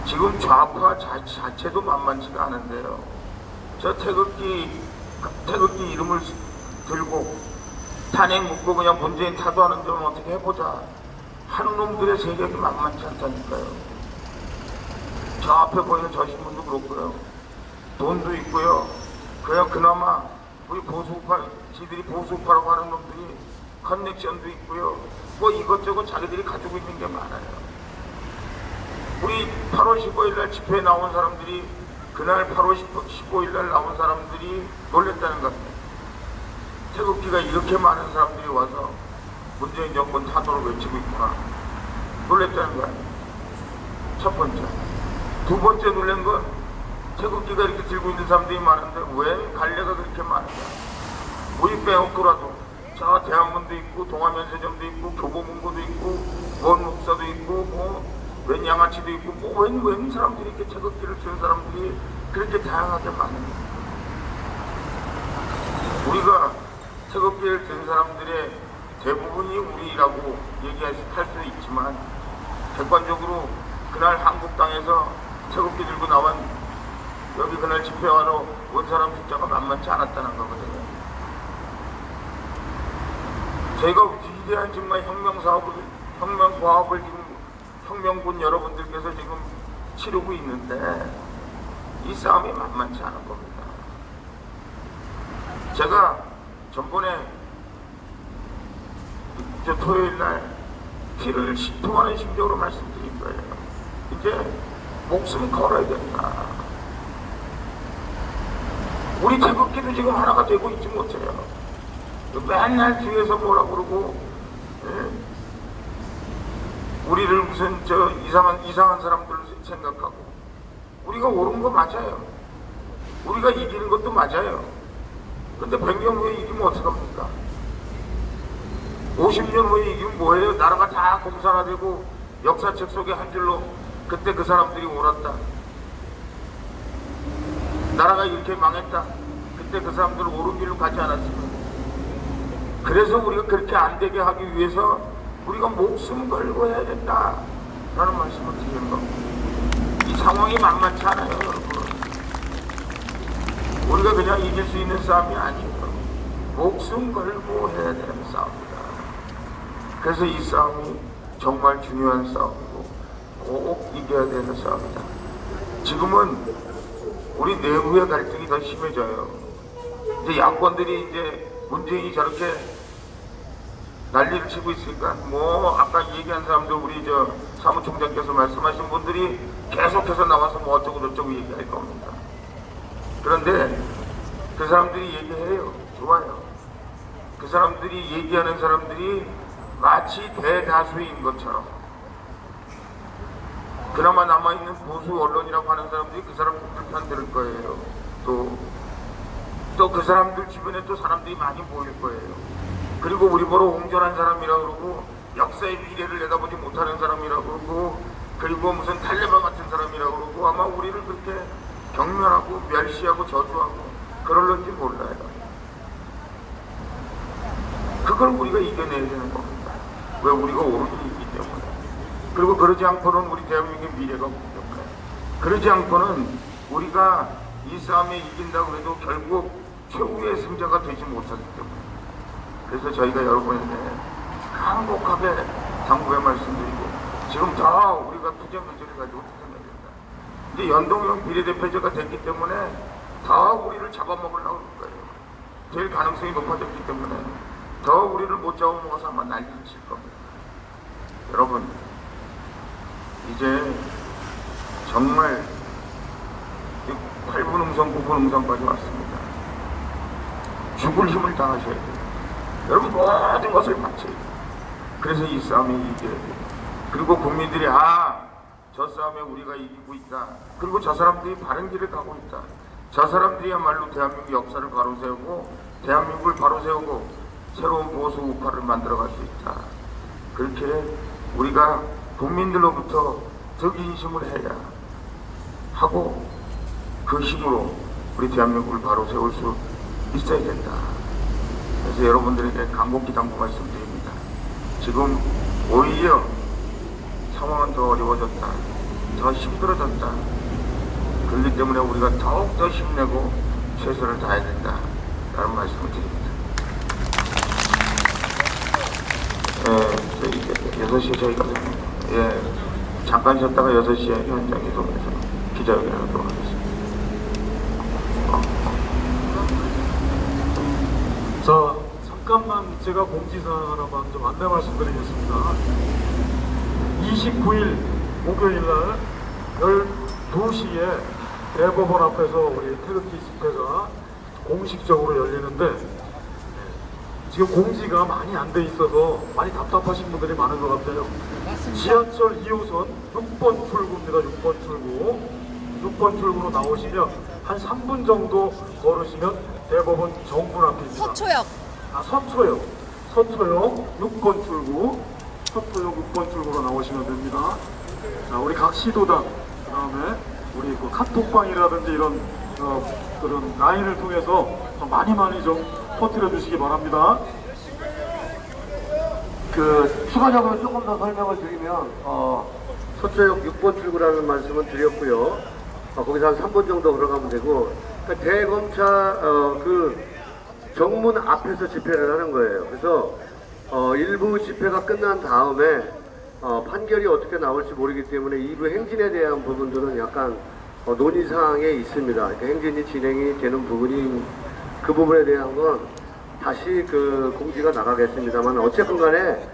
지금 좌파 자체도 만만치가 않은데요. 저 태극기 이름을 들고 탄핵 묻고 그냥 문재인 타도하는 데는 어떻게 해보자 하는 놈들의 세력이 만만치 않다니까요. 저 앞에 보이는 저 신분도 그렇고요. 돈도 있고요. 그나마 우리 보수우파, 지들이 보수우파라고 하는 놈들이 커넥션도 있고요. 이것저것 자기들이 가지고 있는 게 많아요. 우리 8월 15일 날 집회에 나온 사람들이 그날 8월 15일 날 나온 사람들이 놀랬다는 겁니다. 태극기가 이렇게 많은 사람들이 와서 문재인 정권 타도를 외치고 있구나. 놀랬다는 거야. 첫 번째. 두 번째 놀란 건 태극기가 이렇게 들고 있는 사람들이 많은데 왜 갈래가 그렇게 많은가. 우리 빼먹더라도 자 대학문도 있고 동아면세점도 있고 교보문고도 있고 원목사도 있고 웬 양아치도 있고 웬 사람들이 이렇게 태극기를 든 사람들이 그렇게 다양하게 많은가. 우리가 태극기를 든 사람들의 대부분이 우리라고 얘기할 수 있지만 객관적으로 그날 한국 땅에서 태극기 들고 나온 여기 그날 집회하러 온 사람 숫자가 만만치 않았다는 거거든요. 저희가 위대한 정말 혁명과업을 지금 혁명군 여러분들께서 지금 치르고 있는데 이 싸움이 만만치 않은 겁니다. 제가 전번에 토요일 날 피를 토하는 심정으로 말씀드린 거예요. 이제 목숨 걸어야 된다. 우리 태극기도 지금 하나가 되고 있지 못해요. 맨날 뒤에서 뭐라 그러고 우리를 무슨 이상한 사람들로 생각하고 우리가 옳은 거 맞아요. 우리가 이기는 것도 맞아요. 근데 100년 후에 이기면 어떡합니까? 50년 후에 이기면 뭐예요? 나라가 다 공산화되고 역사책 속에 한 줄로 그때 그 사람들이 옳았다. 나라가 이렇게 망했다. 그때 그 사람들은 옳은 길로 가지 않았습니다. 그래서 우리가 그렇게 안 되게 하기 위해서 우리가 목숨 걸고 해야 된다 라는 말씀을 드리는 겁니다. 이 상황이 만만치 않아요, 여러분. 우리가 그냥 이길 수 있는 싸움이 아니에요. 목숨 걸고 해야 되는 싸움이다. 그래서 이 싸움이 정말 중요한 싸움이고 꼭 이겨야 되는 싸움이다. 지금은 우리 내부의 갈등이 더 심해져요. 이제 야권들이 이제 문재인이 저렇게 난리를 치고 있으니까 아까 얘기한 사람들 우리 사무총장께서 말씀하신 분들이 계속해서 나와서 어쩌고 저쩌고 얘기할 겁니다. 그런데 그 사람들이 얘기해요. 좋아요. 그 사람들이 얘기하는 사람들이 마치 대다수인 것처럼 그나마 남아있는 보수 언론이라고 하는 사람들이 그 사람들 편 들을 거예요. 또 그 사람들 주변에 또 사람들이 많이 모일 거예요. 그리고 우리 보러 옹졸한 사람이라고 그러고 역사의 미래를 내다보지 못하는 사람이라고 그러고 그리고 무슨 탈레반 같은 사람이라고 그러고 아마 우리를 그렇게 경멸하고 멸시하고 저주하고 그럴런지 몰라요. 그걸 우리가 이겨내야 되는 겁니다. 왜? 우리가 옳은 일이 있기 때문에. 그리고 그러지 않고는 우리 대한민국의 미래가 없습니다. 그러지 않고는 우리가 이 싸움에 이긴다고 해도 결국 최후의 승자가 되지 못하기 때문에. 그래서 저희가 여러분에게 간곡하게 당부의 말씀드리고 지금 다 우리가 투쟁 의지를 가지고 투쟁해야 된다. 이제 연동형 비례대표제가 됐기 때문에 다 우리를 잡아먹으려고 할 거예요. 될 가능성이 높아졌기 때문에 더 우리를 못 잡아먹어서 아마 난리를 칠 겁니다. 여러분, 이제 정말 8분 음성, 9분 음성까지 왔습니다. 죽을 힘을 다하셔야 돼요. 여러분 모든 것을 바쳐야 돼요. 그래서 이 싸움이 이겨야 돼요. 그리고 국민들이 저 싸움에 우리가 이기고 있다. 그리고 저 사람들이 바른 길을 가고 있다. 저 사람들이야말로 대한민국 역사를 바로 세우고 대한민국을 바로 세우고 새로운 보수 우파를 만들어갈 수 있다. 그렇게 우리가 국민들로부터 득인심을 해야 하고 그 힘으로 우리 대한민국을 바로 세울 수 있어야 된다. 그래서 여러분들에게 간곡히 당부 말씀드립니다. 지금 오히려 상황은 더 어려워졌다. 더 힘들어졌다. 그렇기 때문에 우리가 더욱더 힘내고 최선을 다해야 된다. 라는 말씀을 드립니다. 저희 6시에 저희가 잠깐 쉬었다가 6시에 현장 이동해서 기자회견을 하도록 하겠습니다. 자, 잠깐만 제가 공지사항 하나만 좀 안내 말씀드리겠습니다. 29일 목요일 날 12시에 대법원 앞에서 우리 태극기 집회가 공식적으로 열리는데 지금 공지가 많이 안 돼 있어서 많이 답답하신 분들이 많은 것 같아요. 지하철 2호선 6번 출구입니다. 6번 출구. 6번 출구로 나오시면 한 3분 정도 걸으시면 대법원 정문 앞입니다. 서초역. 서초역 6번 출구. 서초역 6번 출구로 나오시면 됩니다. 자, 우리 각 시도당, 그 다음에 우리 그 카톡방이라든지 이런 그런 라인을 통해서 좀 많이 좀 터뜨려 주시기 바랍니다. 추가적으로 조금 더 설명을 드리면, 서초역 6번 출구라는 말씀을 드렸고요. 거기서 한 3번 정도 걸어가면 되고, 그러니까 대검찰, 정문 앞에서 집회를 하는 거예요. 그래서, 일부 집회가 끝난 다음에, 판결이 어떻게 나올지 모르기 때문에 일부 행진에 대한 부분들은 약간 논의사항에 있습니다. 그러니까 행진이 진행이 되는 부분이 그 부분에 대한 건 다시 공지가 나가겠습니다만 어쨌든 간에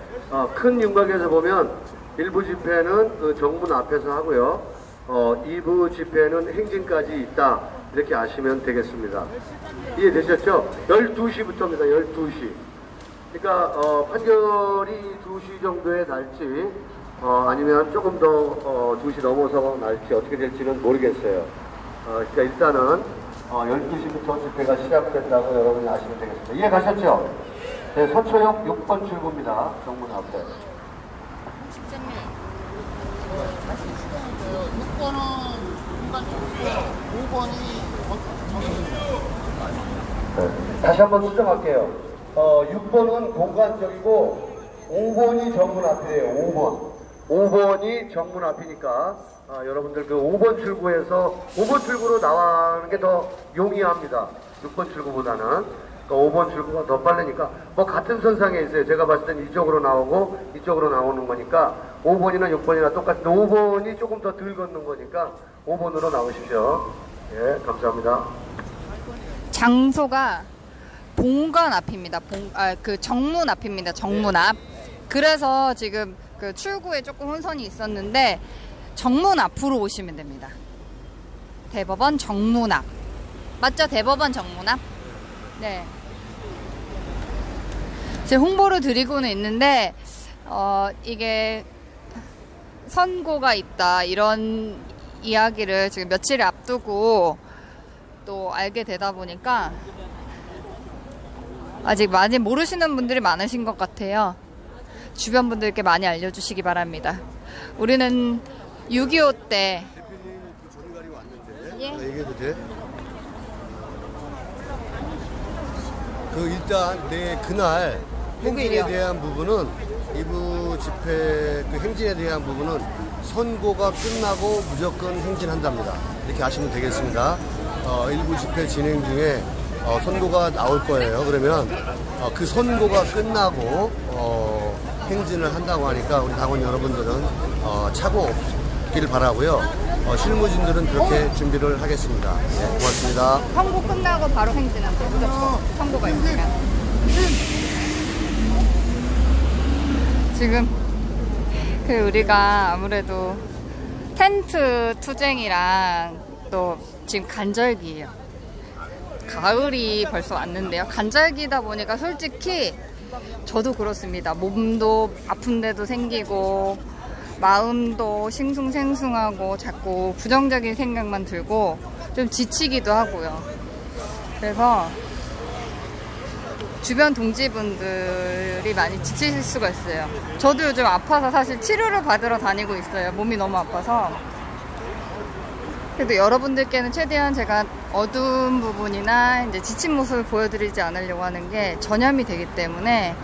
큰 윤곽에서 보면 일부 집회는 정문 앞에서 하고요. 2부 집회는 행진까지 있다. 이렇게 아시면 되겠습니다. 이해되셨죠? 12시부터입니다. 12시. 그러니까 판결이 2시 정도에 날지 아니면 조금 더 2시 넘어서 날지 어떻게 될지는 모르겠어요. 그러니까 일단은 12시부터 집회가 시작된다고 여러분이 아시면 되겠습니다. 이해 가셨죠? 네, 서초역 6번 출구입니다. 정문 앞에. 집장님, 말씀 시간인데요. 6번은 중간 출구고 5번이 네, 다시 한번 수정할게요. 6번은 공간적이고 5번이 정문 앞이에요. 5번이 정문 앞이니까 여러분들 5번 출구에서 5번 출구로 나가는 게 더 용이합니다. 6번 출구보다는. 그러니까 5번 출구가 더 빠르니까 뭐 같은 선상에 있어요. 제가 봤을 땐 이쪽으로 나오고 이쪽으로 나오는 거니까 5번이나 6번이나 똑같은데 5번이 조금 더 덜 걷는 거니까 5번으로 나오십시오. 예, 감사합니다. 장소가 본관 앞입니다. 정문 앞입니다. 정문 앞. 그래서 지금 출구에 조금 혼선이 있었는데 정문 앞으로 오시면 됩니다. 대법원 정문 앞. 맞죠? 대법원 정문 앞? 네. 지금 홍보를 드리고는 있는데 이게 선고가 있다 이런 이야기를 지금 며칠을 앞두고 또 알게 되다 보니까 아직 많이 모르시는 분들이 많으신 것 같아요. 주변 분들께 많이 알려주시기 바랍니다. 우리는 6.25 때 얘기해도 돼? 일단 그날 행진에 대한 부분은 일부 집회 행진에 대한 부분은 선고가 끝나고 무조건 행진한답니다. 이렇게 아시면 되겠습니다. 일부 집회 진행 중에 선고가 나올 거예요. 그러면 그 선고가 끝나고 행진을 한다고 하니까 우리 당원 여러분들은 착오 없기를 바라고요. 실무진들은 그렇게 준비를 하겠습니다. 네, 고맙습니다. 선고 끝나고 바로 행진하세요. 무조건 선고가 있으면. 지금 우리가 아무래도 텐트 투쟁이랑 또 지금 간절기예요. 가을이 벌써 왔는데요. 간절기다 보니까 솔직히 저도 그렇습니다. 몸도 아픈 데도 생기고 마음도 싱숭생숭하고 자꾸 부정적인 생각만 들고 좀 지치기도 하고요. 그래서 주변 동지분들이 많이 지치실 수가 있어요. 저도 요즘 아파서 사실 치료를 받으러 다니고 있어요. 몸이 너무 아파서. 그래도 여러분들께는 최대한 제가 어두운 부분이나 이제 지친 모습을 보여드리지 않으려고 하는 게 전염이 되기 때문에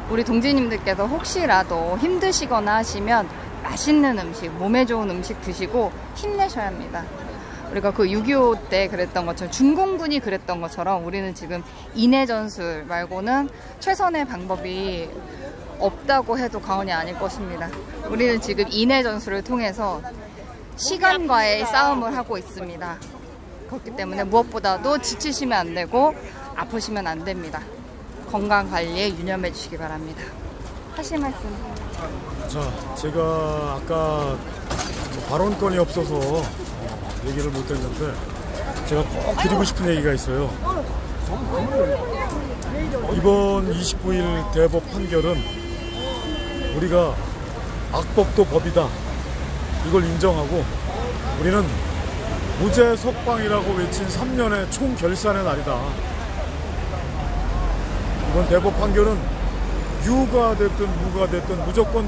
우리 동지님들께서 혹시라도 힘드시거나 하시면 맛있는 음식, 몸에 좋은 음식 드시고 힘내셔야 합니다. 우리가 6.25 때 그랬던 것처럼 중공군이 그랬던 것처럼 우리는 지금 인해 전술 말고는 최선의 방법이 없다고 해도 과언이 아닐 것입니다. 우리는 지금 인해 전술을 통해서 시간과의 싸움을 하고 있습니다. 그렇기 때문에 무엇보다도 지치시면 안 되고 아프시면 안 됩니다. 건강 관리에 유념해 주시기 바랍니다. 하실 말씀. 자, 제가 아까 발언권이 없어서 얘기를 못했는데 제가 꼭 드리고 싶은 얘기가 있어요. 이번 29일 대법 판결은 우리가 악법도 법이다 이걸 인정하고 우리는 무죄 석방이라고 외친 3년의 총결산의 날이다. 이번 대법 판결은 유가 됐든 무가 됐든 무조건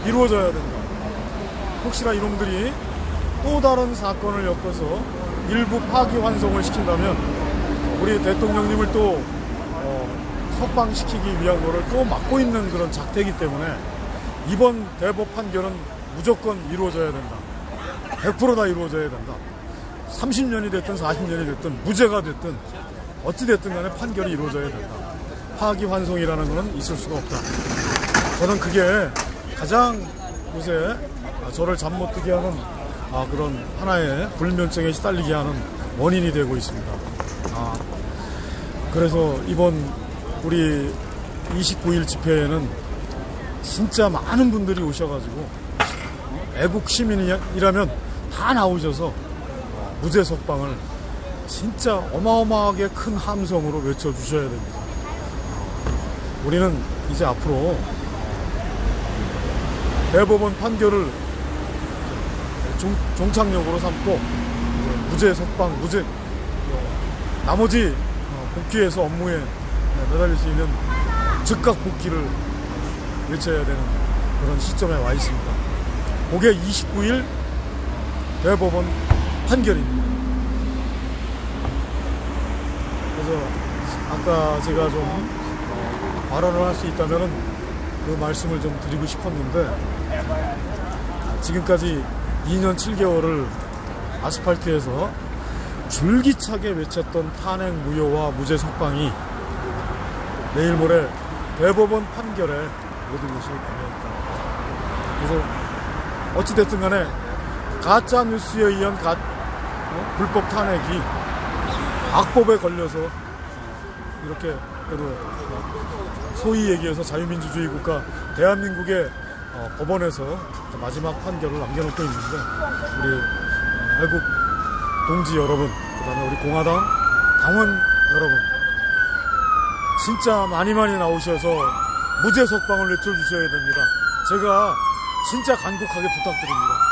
이루어져야 된다. 혹시나 이놈들이 또 다른 사건을 엮어서 일부 파기환송을 시킨다면 우리 대통령님을 또 석방시키기 위한 거를 또 막고 있는 그런 작태이기 때문에 이번 대법 판결은 무조건 이루어져야 된다. 100% 다 이루어져야 된다. 30년이 됐든 40년이 됐든 무죄가 됐든 어찌 됐든 간에 판결이 이루어져야 된다. 파기환송이라는 것은 있을 수가 없다. 저는 그게 가장 요새 저를 잠 못 들게 하는 그런 하나의 불면증에 시달리게 하는 원인이 되고 있습니다. 그래서 이번 우리 29일 집회에는 진짜 많은 분들이 오셔가지고 애국 시민이라면 다 나오셔서 무죄 석방을 진짜 어마어마하게 큰 함성으로 외쳐주셔야 됩니다. 우리는 이제 앞으로 대법원 판결을 종착역으로 삼고 무죄 석방, 무죄 나머지 복귀해서 업무에 매달릴 수 있는 즉각 복귀를 외쳐야 되는 그런 시점에 와 있습니다. 그게 29일 대법원 판결입니다. 그래서 아까 제가 좀 발언을 할 수 있다면은 그 말씀을 좀 드리고 싶었는데 지금까지 2년 7개월을 아스팔트에서 줄기차게 외쳤던 탄핵 무효와 무죄 석방이 내일 모레 대법원 판결에 모든 것이 걸려있다. 그래서 어찌됐든 간에 가짜 뉴스에 의한 불법 탄핵이 악법에 걸려서 이렇게 그래도 소위 얘기해서 자유민주주의 국가 대한민국의 법원에서 마지막 판결을 남겨놓고 있는데 우리 애국 동지 여러분, 그다음에 우리 공화당 당원 여러분 진짜 많이 나오셔서 무죄 석방을 외쳐주셔야 됩니다. 제가 진짜 간곡하게 부탁드립니다.